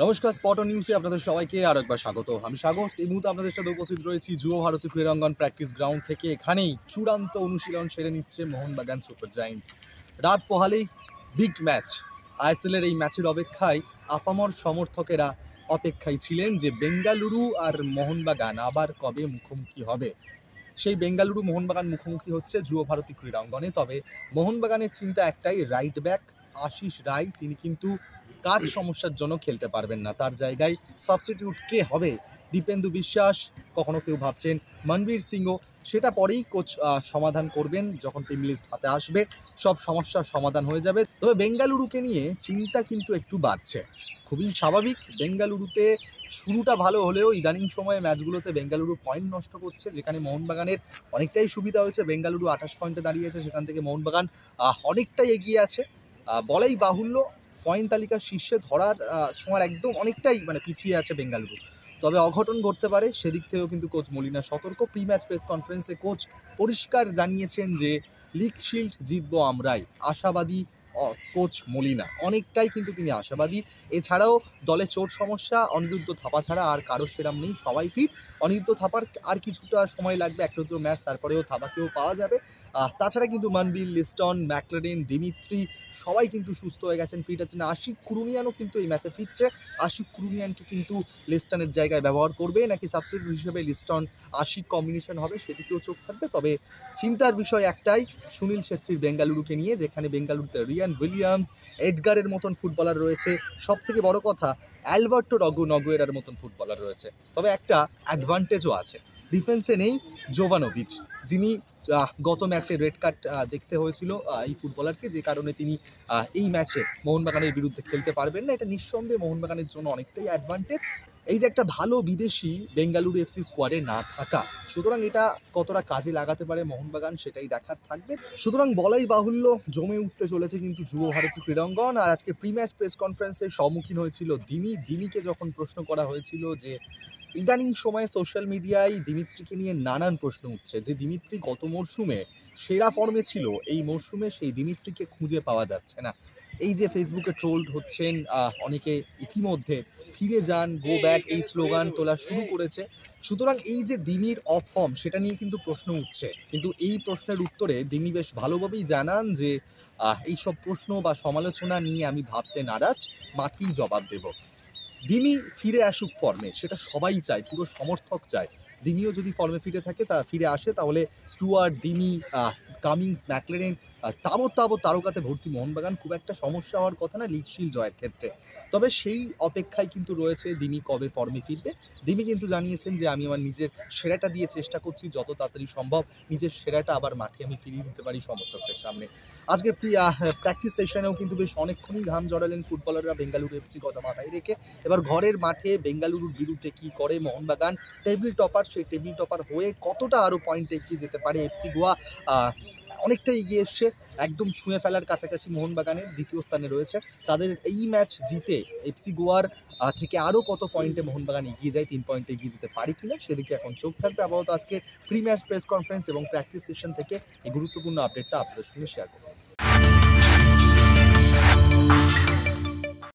নমস্কার, স্পট নিউজে আপনাদের সবাইকে আরো একবার স্বাগত। আমি সাগর। এই মুহূর্তে আপনাদের সাথে উপস্থিত রয়েছি যুব ভারতী ক্রীড়াঙ্গন প্র্যাকটিস গ্রাউন্ড থেকে। এখানেই চূড়ান্ত অনুশীলন সেরে নিচ্ছে মোহনবাগান সুপার জায়েন্ট। রাত পোহালেই বিগ ম্যাচ। আইএসএলের এই ম্যাচের অপেক্ষায় আপামর সমর্থকেরা অপেক্ষায় ছিলেন যে বেঙ্গালুরু আর মোহনবাগান আবার কবে মুখোমুখি হবে। সেই বেঙ্গালুরু মোহনবাগান মুখোমুখি হচ্ছে যুব ভারতী ক্রীড়াঙ্গনে। তবে মোহনবাগানের চিন্তা একটাই, রাইট ব্যাক আশিস রায় তিনি কিন্তু কাঠ সমস্যার জন্য খেলতে পারবেন না। তার জায়গায় সাবস্টিটিউট কে হবে? দীপেন্দু বিশ্বাস, কখনো কেউ ভাবছেন মনবীর সিংও। সেটা পরেই কোচ সমাধান করবেন, যখন টিম লিস্ট হাতে আসবে সব সমস্যার সমাধান হয়ে যাবে। তবে বেঙ্গালুরুকে নিয়ে চিন্তা কিন্তু একটু বাড়ছে, খুবই স্বাভাবিক। বেঙ্গালুরুতে শুরুটা ভালো হলেও ইদানিং সময়ে ম্যাচগুলোতে বেঙ্গালুরু পয়েন্ট নষ্ট করছে, যেখানে মোহনবাগানের অনেকটাই সুবিধা হয়েছে। বেঙ্গালুরু 28 পয়েন্টে দাঁড়িয়েছে, সেখান থেকে মোহনবাগান অনেকটাই এগিয়ে আছে। বলাই বাহুল্য, পয়েন্ট তালিকার শীর্ষে ধরার ছোঁয়ার একদম অনেকটাই পিছিয়ে আছে বেঙ্গালুরু। তবে অঘটন ঘটতে পারে, সেদিক থেকেও কিন্তু কোচ মলিনা সতর্ক। প্রি ম্যাচ প্রেস কনফারেন্সে কোচ পরিষ্কার জানিয়েছেন যে লিগ শিল্ড জিতবো আমরাই। আশাবাদী কোচ মলিনা, অনেকটাই কিন্তু তিনি আশাবাদী। এছাড়াও দলে চোট সমস্যা, অনিরুদ্ধ থাপা ছাড়া আর কারো সেরাম নেই, সবাই ফিট। অনিরুদ্ধ থাপার আর কিছুটা সময় লাগবে, একটা ম্যাচ, তারপরেও থাপাকেও পাওয়া যাবে। তাছাড়া কিন্তু মানবিল, লিস্টন, ম্যাকলেডেন, দিমিত্রি সবাই কিন্তু সুস্থ হয়ে গেছেন, ফিট আছেন। আশিক কুরুনিয়ানও কিন্তু এই ম্যাচে ফিরছে। আশিক কুরুনিয়ানকে কিন্তু লিস্টনের জায়গায় ব্যবহার করবে, নাকি সাবস্টিটিউট হিসেবে লিস্টন আশিক কম্বিনেশন হবে, সেদিকেও চোখ থাকবে। তবে চিন্তার বিষয় একটাই, সুনীল ছেত্রীর বেঙ্গালুরুকে নিয়ে, যেখানে বেঙ্গালুরুতে রিয়ান উইলিয়ামস, এডগারের মতন ফুটবলার রয়েছে। সব থেকে বড় কথা, অ্যালবার্টো নগুয়েরার মতন ফুটবলার রয়েছে। তবে একটা অ্যাডভান্টেজও আছে, ডিফেন্সে নেই জোভানোভিচ, যিনি গত ম্যাচে রেড কার্ড দেখতে হয়েছিল এই ফুটবলারকে, যে কারণে তিনি এই ম্যাচে মোহনবাগানের বিরুদ্ধে খেলতে পারবেন না। এটা নিঃসন্দেহে মোহনবাগানের জন্য অনেকটাই অ্যাডভান্টেজ, এই যে একটা ভালো বিদেশি বেঙ্গালুরু এফসি স্কোয়াডে না থাকা। সুতরাং এটা কতটা কাজে লাগাতে পারে মোহনবাগান, সেটাই দেখার থাকবে। সুতরাং বলাই বাহুল্য, জমে উঠতে চলেছে কিন্তু যুব ভারতী ক্রীড়াঙ্গন। আর আজকে প্রি ম্যাচ প্রেস কনফারেন্সের সম্মুখীন হয়েছিল দিমিকে যখন প্রশ্ন করা হয়েছিল যে ইদানিং সময়ে সোশ্যাল মিডিয়ায় দিমিত্রিকে নিয়ে নানান প্রশ্ন উঠছে, যে দিমিত্রি গত মরশুমে সেরা ফর্মে ছিল, এই মরশুমে সেই দিমিত্রিকে খুঁজে পাওয়া যাচ্ছে না। এই যে ফেসবুকে ট্রোলড হচ্ছেন অনেকে, ইতিমধ্যে ফিরে যান, গো ব্যাক এই স্লোগান তোলা শুরু করেছে। সুতরাং এই যে দিমির অফ ফর্ম, সেটা নিয়ে কিন্তু প্রশ্ন উঠছে, কিন্তু এই প্রশ্নের উত্তরে দিমি বেশ ভালোভাবেই জানান যে এইসব প্রশ্ন বা সমালোচনা নিয়ে আমি ভাবতে নারাজ, মাঠেই জবাব দেব। দিমি ফিরে আসুক ফর্মে, সেটা সবাই চায়, পুরো সমর্থক চায়। দিমিও যদি ফর্মে ফিরে আসে, তাহলে স্টুয়ার্ট, দিমি, কামিংস, ম্যাকলেরেন, তাবৎ তারকাতে ভর্তি মোহনবাগান, খুব একটা সমস্যা হওয়ার কথা না লিগ শিল্ড জয়ের ক্ষেত্রে। তবে সেই অপেক্ষায় কিন্তু রয়েছে দিমি কবে ফর্মে ফিরবে। দিমি কিন্তু জানিয়েছেন যে আমি আমার নিজের সেরাটা দিয়ে চেষ্টা করছি, যত তাড়াতাড়ি সম্ভব নিজের সেরাটা আবার মাঠে আমি ফিরিয়ে দিতে পারি সমর্থকদের সামনে। আজকে প্র্যাকটিস সেশনেও কিন্তু বেশ অনেকক্ষণই ঘাম জড়ালেন ফুটবলাররা বেঙ্গালুরু এফসি কথা মাথায় রেখে। এবার ঘরের মাঠে বেঙ্গালুরুর বিরুদ্ধে কি করে মোহনবাগান, টেবিল টপার, সেই টেবিল টপার হয়ে কতটা আরও পয়েন্টে এগিয়ে যেতে পারে। এফসি গোয়া অনেকটা এগিয়ে এসছে, একদম ছুঁয়ে ফেলার কাছাকাছি মোহনবাগানের, দ্বিতীয় স্থানে রয়েছে। তাদের এই ম্যাচ জিতে এফসি গোয়ার থেকে আরও কত পয়েন্টে মোহনবাগান এগিয়ে যায়, 3 পয়েন্টে এগিয়ে যেতে পারে কিনা, সেদিকে এখন চোখ থাকবে। আপাতত আজকে প্রি ম্যাচ প্রেস কনফারেন্স এবং প্র্যাকটিস সেশন থেকে এই গুরুত্বপূর্ণ আপডেটটা আপনাদের সঙ্গে শেয়ার করব।